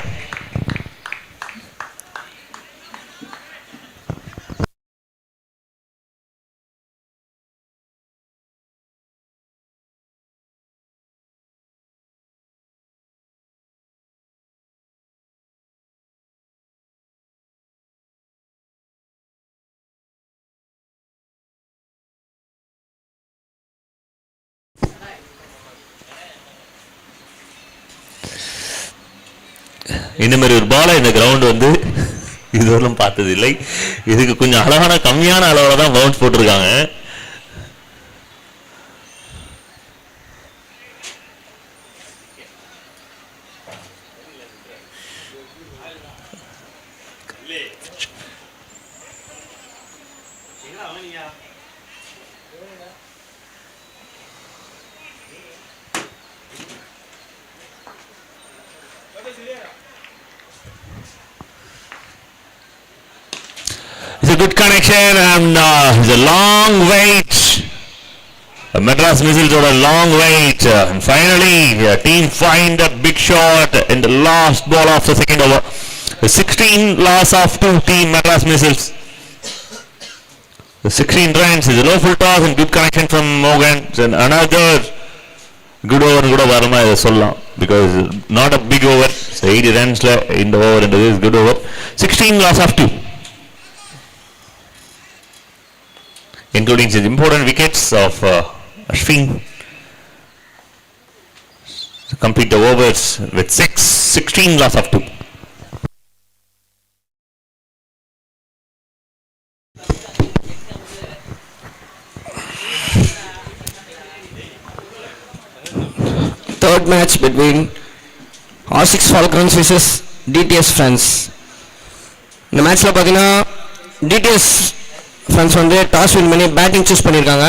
இந்த மாதிரி ஒரு பாலை இந்த ground வந்து இதுவரையும் பார்த்தது இல்லை. இதுக்கு கொஞ்சம் அழகான கம்மியான அளவில் தான் பவுன்ஸ் போட்டிருக்காங்க. It's a good connection and it's a long wait. Madras Missiles on a long wait and finally team find a big shot in the last ball of the second over. 16 loss of 2 team Madras Missiles. The 16 runs is a low full toss and good connection from Morgan. And another good over and good over சொல்லலாம் because not a big over. So 80 runs in the over into this good over. 16 loss of 2. Including his important wickets of Ashwin. To complete the overs with 16 loss of 2. Third match between R6 Falcons versus DTS Friends. இந்த மேட்ச்ல பார்த்தீங்கன்னா DTS friends வந்து toss win பண்ணி batting choose பண்ணியிருக்காங்க.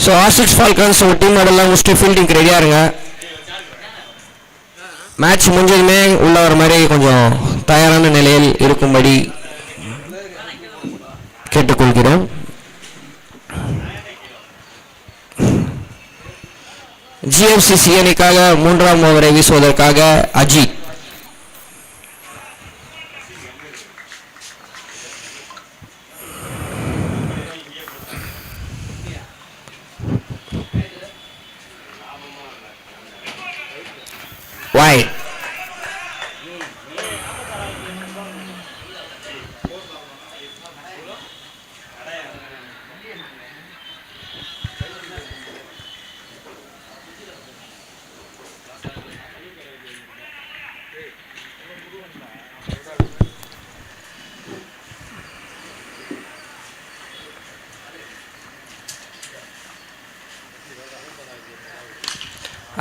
So R6 Falcons ஒரு team மாடலாம் முடிச்சுட்டு ஃபீல்டிங்க்கு ரெடியாக இருங்க. மேட்ச் முடிஞ்சதுமே உள்ள வர மாதிரி கொஞ்சம் தயாரான நிலையில் இருக்கும்படி கேட்டுக்கொள்கிறோம். GFCC அணிக்காக 3ஆம் ஓவரை வீசுவதற்காக அஜித். Wide.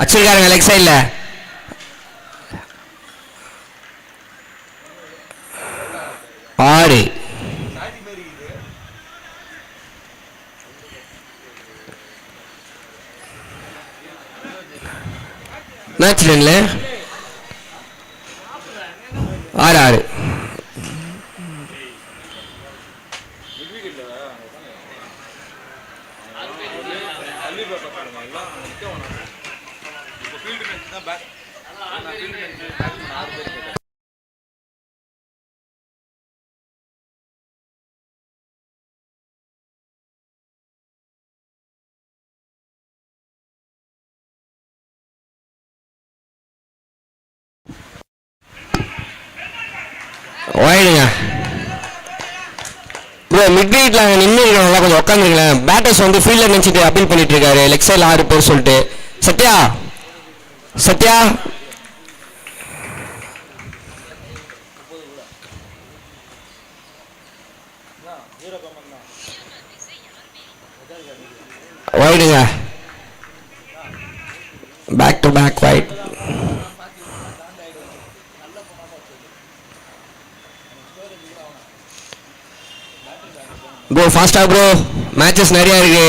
அச்சிருக்காருங்க லெக் சைடில். ஆறு மேட்ச் ரன்ல 6 வாயிடுங்க ப்ரோ. மிட் விக்கெட்ல அங்கே நின்று இருக்கிறவங்களாம் கொஞ்சம் உட்காந்துருக்கேன். பேட்டர்ஸ் வந்து ஃபீல்டர் நினச்சிட்டு அப்பீல் பண்ணிட்டு இருக்காரு லெக் சைடில் 6 பேர் சொல்லிட்டு. சத்யா சத்யா வாயிடுங்க. Back to back wide. Bro ஃபாஸ்டா ப்ரோ, மேட்சஸ் நிறைய இருக்கு.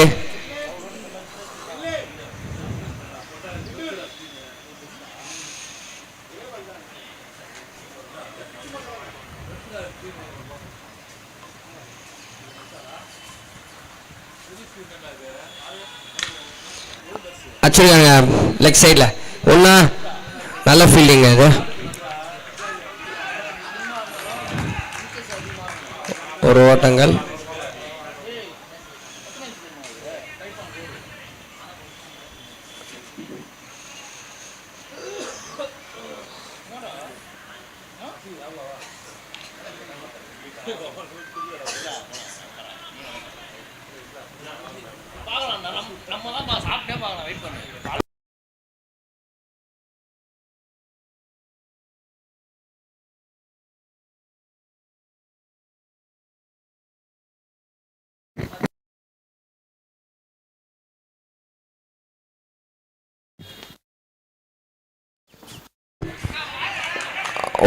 அடிச்சிருக்காங்க லெக் சைடில் ஒன்றா. நல்ல ஃபீல்டிங் அது. ஒரு ஓட்டங்கள்.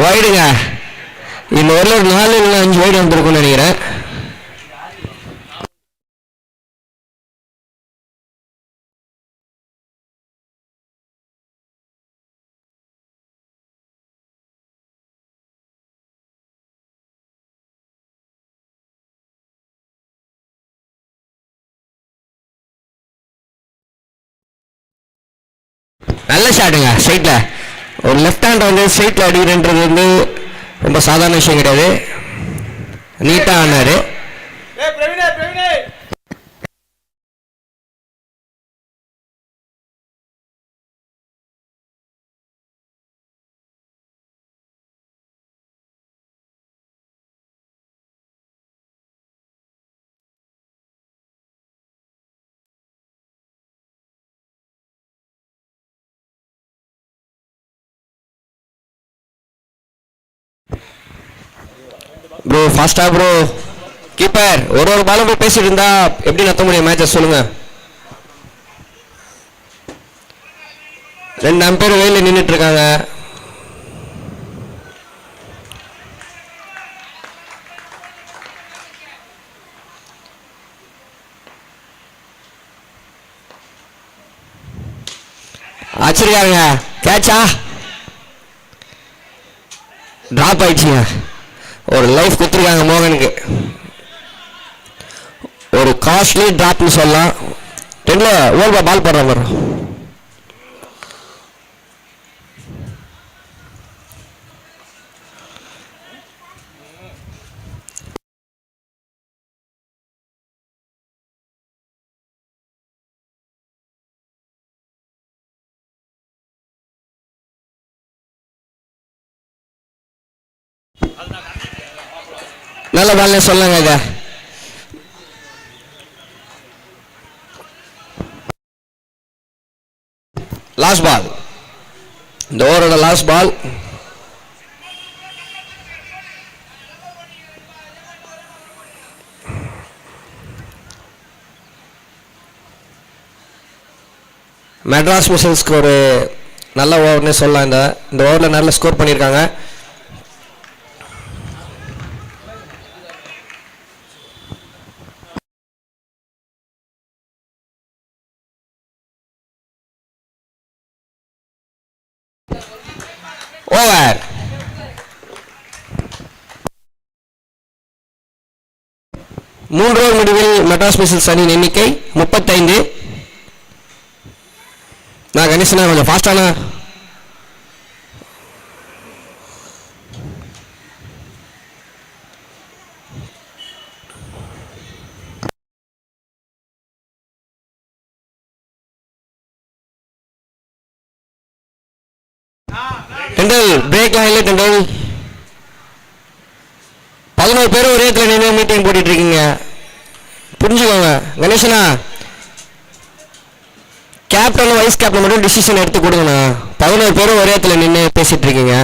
வைடுங்க. இந்த ஒரு 4 இல்லை 5 வைடு வந்துருக்கும்னு நினைக்கிறேன். நல்ல ஷாட்டுங்க ஸ்ட்ரைட்டில். ஒரு லெஃப்ட் ஹேண்ட் வந்து ஸ்ட்ரைட்டில் அடிக்கிறன்றது வந்து ரொம்ப சாதாரண விஷயம் கிடையாது. நீட்டாக ஆனார். ப்ரோ ஃபாஸ்டா ப்ரோ. கீப்பர் ஒரு பாலும் போய் பேசிட்டு இருந்தா எப்படி நடத்த முடியும் மேட்சை சொல்லுங்க. 2 அம்பேர் வெயில நின்றுட்டு இருக்காங்க. ஆச்சரியாங்க. கேட்சா டிராப் ஆயிடுச்சுங்க. ஒரு லைஃப் கொடுத்துருக்காங்க மோகனுக்கு. ஒரு காஸ்ட்லி டிராப்னு சொல்லலாம். 2 ஓவர்பா பால் போடுற மாதிரி. நல்ல பால்னே சொல்லாங்க இதை. Last ball. இந்த ஓவரோட லாஸ்ட் பால். மெட்ராஸ் மிஷன்ஸ்க்கு ஒரு நல்ல ஓவர்னே சொல்லலாம். இந்த ஓவரில் நல்ல ஸ்கோர் பண்ணியிருக்காங்க. ஓவர். மூன்று ஓவர் முடிவில் மெட்ராஸ் மிஷன்ஸ் அணியின் எண்ணிக்கை 35. நான் கணேசனா கொஞ்சம் ஃபாஸ்டானா. டெண்டல் பிரேக் லைன்ல டெண்டல் 11 பேரும் ஒரே இடத்துல நின்று மீட்டிங் போட்டுட்டு இருக்கீங்க. புரிஞ்சுக்கோங்க கணேசனா. கேப்டன் வைஸ் கேப்டன் மட்டும் டிசிஷன் எடுத்து கொடுங்கண்ணா. 11 பேரும் ஒரே இடத்துல நின்று பேசிட்டு இருக்கீங்க.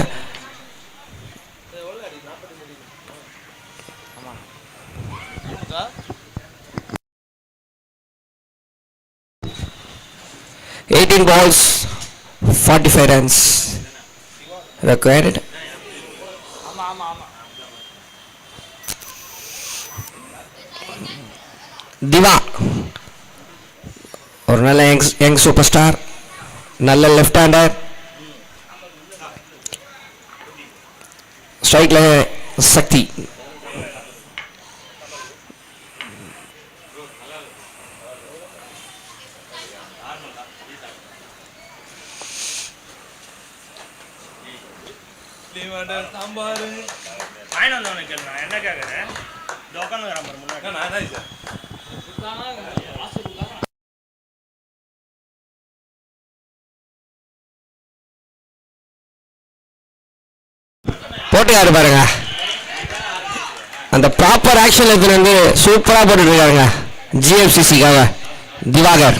$18 balls, 45 runs required. திவா ஒரு நல்ல யங் சூப்பர் ஸ்டார், நல்ல லெஃப்ட் ஹேண்டர். ஸ்ட்ரைக்ல சக்தி. சாம்பார் வாங்கி வந்தவனை கேளு நான் என்ன கேட்குறேன் இந்த உட்காந்துக்கிறேன் பாரு முன்னாடி நான் தான் சார் போட்டுக்காரு பாருங்க, அந்த ப்ராப்பர் ஆக்ஷன் வந்து சூப்பரா போட்டுட்டு இருக்காருங்க ஜிஎஃப்சிசிக்காக Diwakar.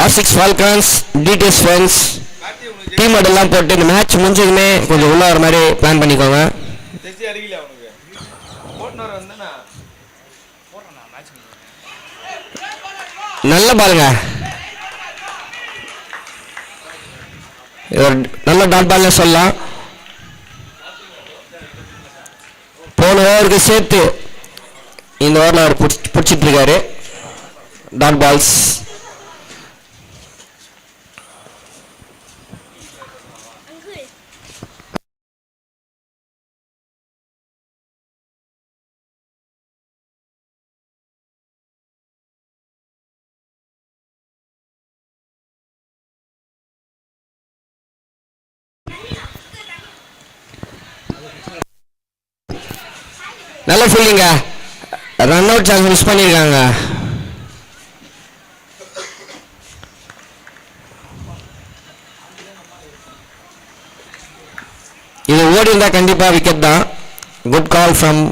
R6 Falcons, DTS Friends team எல்லாம் போட்டு இந்த மேட்ச் முடிஞ்சதுமே கொஞ்சம் உள்ள வர மாதிரி பிளான் பண்ணிக்கோங்க. நல்ல பாருங்க, நல்ல டாட் பால்னு சொல்லலாம். போன ஓவருக்கு சேர்த்து இந்த ஓவரில் அவர் பிடிச்சிட்டு இருக்காரு டாட் பால்ஸ். நல்ல ஃபீல்டிங்க, ரன் அவுட் சான்ஸ் மிஸ் பண்ணியிருக்காங்க. இது ஓடி இருந்தா கண்டிப்பா விக்கெட் தான். குட் கால் ஃப்ரம்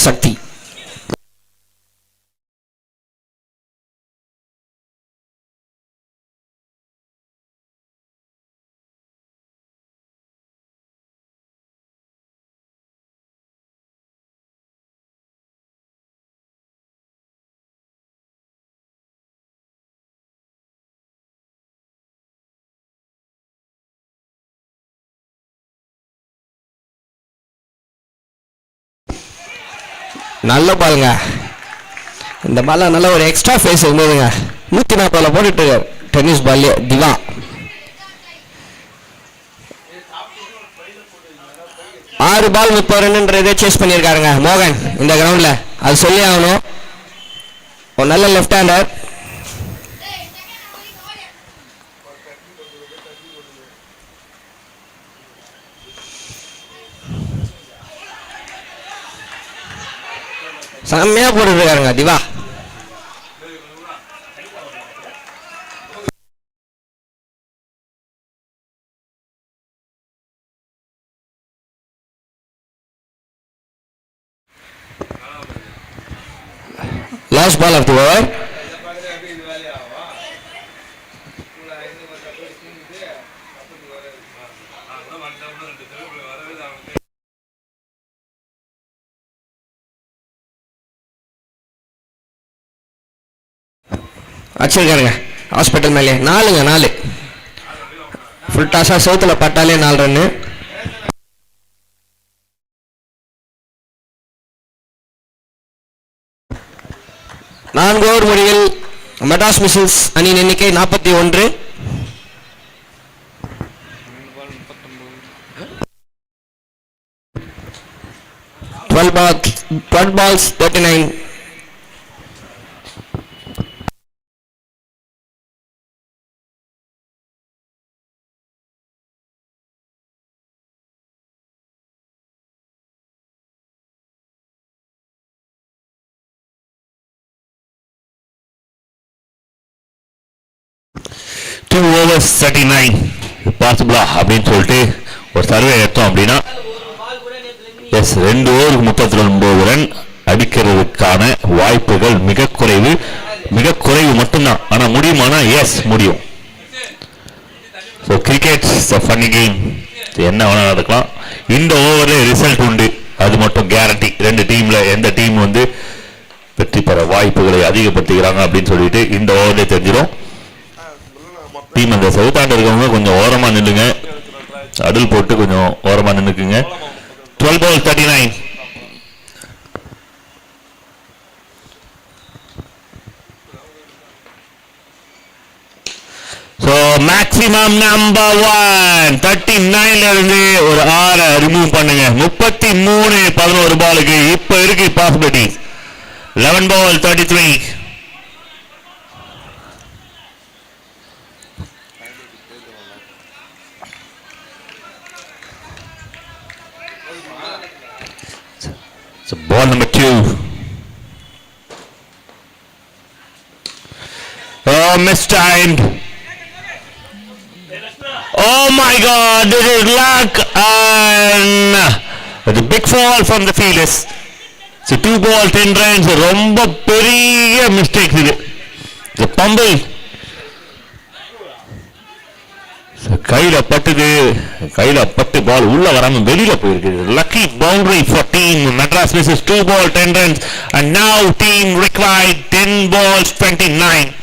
சக்தி. நல்ல பாருங்க, இந்த பால்ல நல்ல ஒரு எக்ஸ்ட்ரா ஃபேஸ் இருந்ததுங்க. 140 போட்டுட்டு டென்னிஸ் பால் திவா. ஆறு பால் 30 ரன்ன்றதை சேஸ் பண்ணியிருக்காருங்க மோகன் இந்த கிரவுண்ட்ல, அது சொல்லி ஆகணும். ஒரு நல்ல லெஃப்ட் ஹேண்டர். செம்மையா போட்டுட்டு இருக்காருங்க Diva. Last ball of the over. அடிச்சிருக்காருங்க ஹாஸ்பிட்டல் மேலே. 4 ஃபுல் டாஸா சவுத்துல பட்டாலே 4 ரன்னு. நான்கு ஓவர் முடிவில் மெட்ராஸ் மிசில்ஸ் அணியின் எண்ணிக்கை 41. 12 balls 39. overs 39 பாசிபிளா அப்படின்னு சொல்லிட்டு ஒரு சர்வே எடுத்தோம் அப்படின்னா எஸ் 2 ஓவருக்கு 39 ரன் அடிக்கிறதுக்கான வாய்ப்புகள் மிக குறைவு மட்டும்தான். ஆனா முடியுமானா எஸ் முடியும். ஸோ கிரிக்கெட் ஃபன்னி கேம், என்ன வேணா நடக்கலாம். இந்த ஓவரில் ரிசல்ட் உண்டு, அது மட்டும் கேரண்டி. 2 டீம்ல எந்த டீம் வந்து வெற்றி பெற வாய்ப்புகளை அதிகப்படுத்திக்கிறாங்க அப்படின்னு சொல்லிட்டு இந்த ஓவர்லேயே தெரிஞ்சிடும். டீம் அந்த சவுத்தாண்டு இருக்கவங்க கொஞ்சம் ஓரமா நில்லுங்க, அடல் போட்டு கொஞ்சம் ஓரமா நின்னுக்குங்க. 12 balls 39. ஸோ மேக்ஸிமம் நம்பர் 1 39ல இருந்து ஒரு 6 ரிமூவ் பண்ணுங்க. 33 11 பாலுக்கு இப்ப இருக்கு possibility. 11 ball 33. So ball number 2. Oh, mistimed. Oh my God, this is luck and the big fall from the fielders. So 2 ball 10 runs, ரொம்ப பெரிய mistake இது. The fumble. So கையில பட்டு பால் உள்ள வராம வெளியில போயிருக்கு. Lucky boundary for team Madras misses 2 ball 10 runs and now team required 10 balls 29.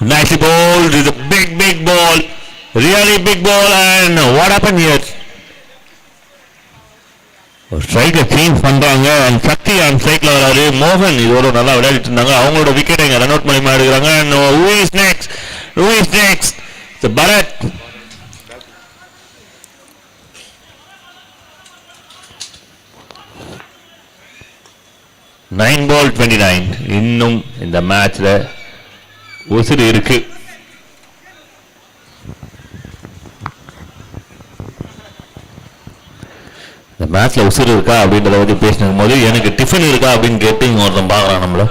Nicely bowled, is a big ball, really big ball, and what happened here? Strike change பண்றாங்க and Sakthi on strike வராரு. மோகன் இதோட நல்லா விளையாடிட்டு இருந்தாங்க. அவங்களோட wicket இங்க run out பண்ணி எடுக்கறாங்க. And who is next? The Bharat. Nine ball 29. இன்னும் இந்த மேட்ச்ல உசுறு இருக்கு. இந்த மேட்ச்ல உசுறு இருக்கா அப்படின்றத பத்தி பேசினும் போது எனக்கு டிஃபன் இருக்கா அப்படின்னு கேட்டு இங்க ஒருத்தன் பாக்குறான் நம்மள.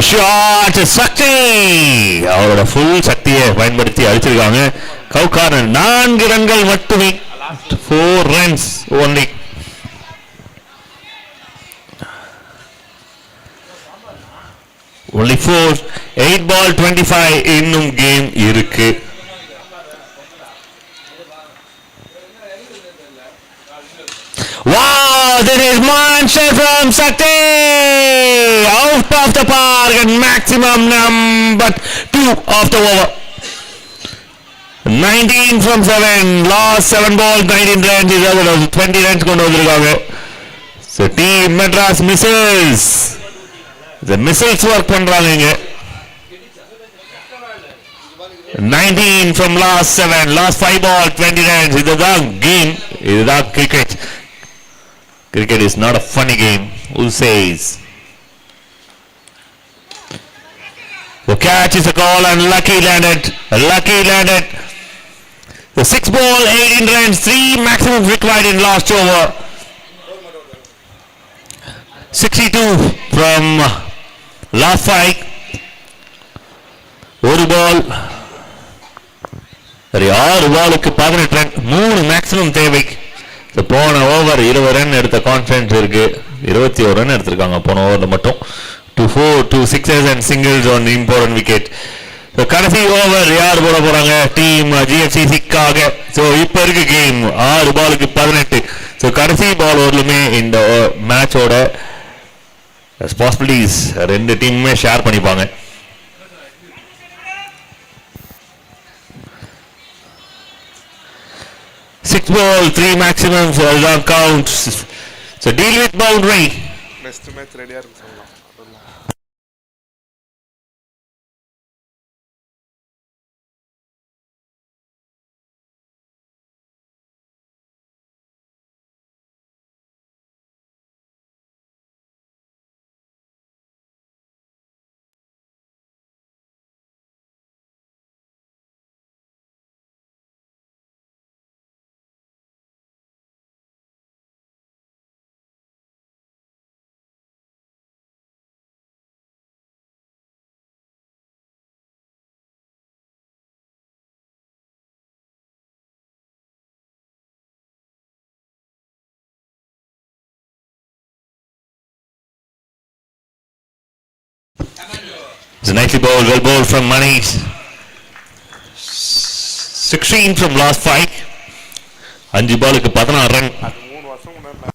ஷாட் சக்தி அவரோட ஃபுல் சக்தியை பயன்படுத்தி அடிச்சிருக்காங்க. கவுகாரன் 4 ரன்கள் மட்டுமே. 4 runs only. Only 4. 8 ball 25 இன்னும் கேம் இருக்கு. Wow, this is monster from Sakti, out of the park and maximum number 2 of the over. 19 from 7, last 7 balls 19 runs, is over 20 runs கொண்டு வந்திருக்காங்க. So team Madras misses. The missiles work பண்றாங்க இங்க. 19 from last 7, last 5 balls 20 runs. இதுதான் game, இதுதான் cricket. Cricket is not a funny game. Who says? The catch is a call and Lucky landed. The 6 ball 18 runs, 3 maximum required in last over. 62 from last 5. 1 ball. சரி 6 பாலுக்கு 18 run, 3 maximum தேவை. போன over 20 run எடுத்த confidence இருக்கு. 21 run எடுத்திருக்காங்க போன ஓவர்ல மட்டும். 2 4 2 6s and singles on important wicket. கடைசி ஓவர் யார் போட போறாங்க? டீம் GFCCக்காக. ஸோ இப்போ இருக்கு கேம் 6 பாலுக்கு 18. ஸோ கடைசி பால் ஓவர்லுமே இந்த மேட்சோட ரெஸ்பான்சிபிலிட்டிஸ் 2 டீமுமே ஷேர் பண்ணிப்பாங்க. Six ball, 3 maximums, that counts. So deal with boundary. Next match ready ஆ இருக்கு சொல்லலாம். It's a nicely ball, well bowled from Manish. 16 from last 5. 5 பாலுக்கு 16 ரன். 3 வருஷம் முன்னாடி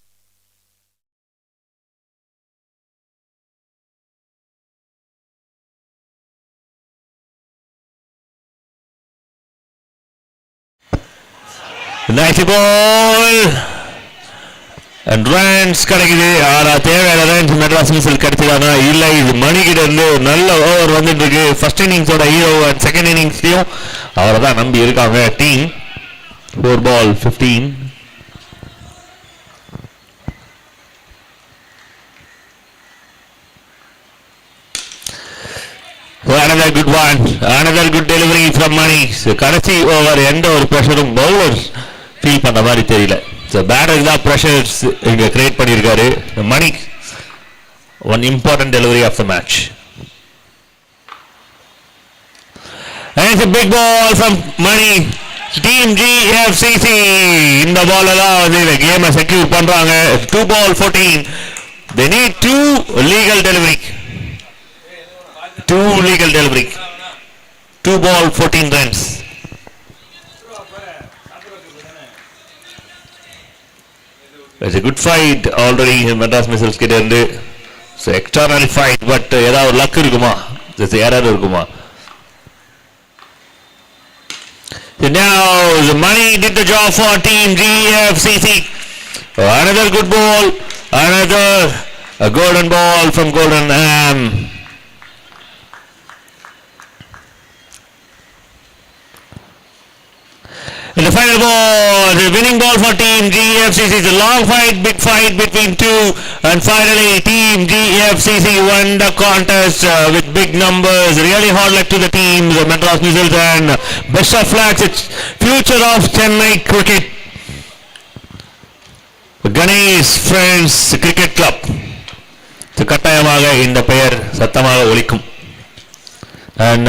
Nicely ball. அண்ட் ரன்ஸ் கிடைக்குது. ஆனா தேவையான ரன்ஸ் மெட்ராஸ் மிசல் கிடைச்சதானா இல்லை. இது மணிக்கிட்ட இருந்து நல்ல ஓவர் வந்துட்டு இருக்கு. ஃபர்ஸ்ட் இன்னிங்ஸோட ஹீரோ அண்ட் செகண்ட் இன்னிங்ஸ்லயும் அவரை தான் நம்பி இருக்காங்க team. 4 ball 15. Another good one, another good delivery from Mani. கடைசி ஓவர் எந்த ஒரு ப்ரெஷரும் பவுலர்ஸ் ஃபீல் பண்ண மாதிரி தெரியல. ஸோ பேட்டர்ஸ் தான் ப்ரெஷர்ஸ் இங்கே கிரியேட் பண்ணியிருக்காரு. Mani one important delivery of the match. And it's a big ball from Mani. Team GFCC இந்த பால் எல்லாம் வந்து இந்த கேமை செக்யூர் பண்றாங்க. 2 ball 14. They need 2 legal delivery. 2 legal delivery. 2 ball 14 runs. It's a good fight already in Madras Missiles கிட்ட இருந்து. So extraordinary fight, but ஏதாவது luck இருக்குமா? Just error இருக்குமா? So now the Money did the job for team GFCC. Another good ball, another a golden ball from Golden Am. In the final ball, the winning ball for team GFCC. It's a long fight, big fight between two, and finally team GFCC won the contest with big numbers. Really hard luck to the team, the Madras Missiles, and best of luck. It's future of Chennai cricket. Ganesh Friends Cricket Club. கட்டாயமாக இந்த பெயர் சத்தமாக ஒலிக்கும். And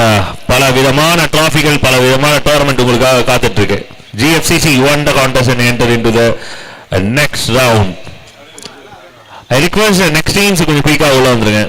பல விதமான டிராஃபிகள், பல விதமான tournament உங்களுக்காக காத்துட்டு இருக்கு. GFCC won the contest and entered into the next round. I request the next teams கொஞ்சம் குயிக்காக உள்ள வந்துருங்க.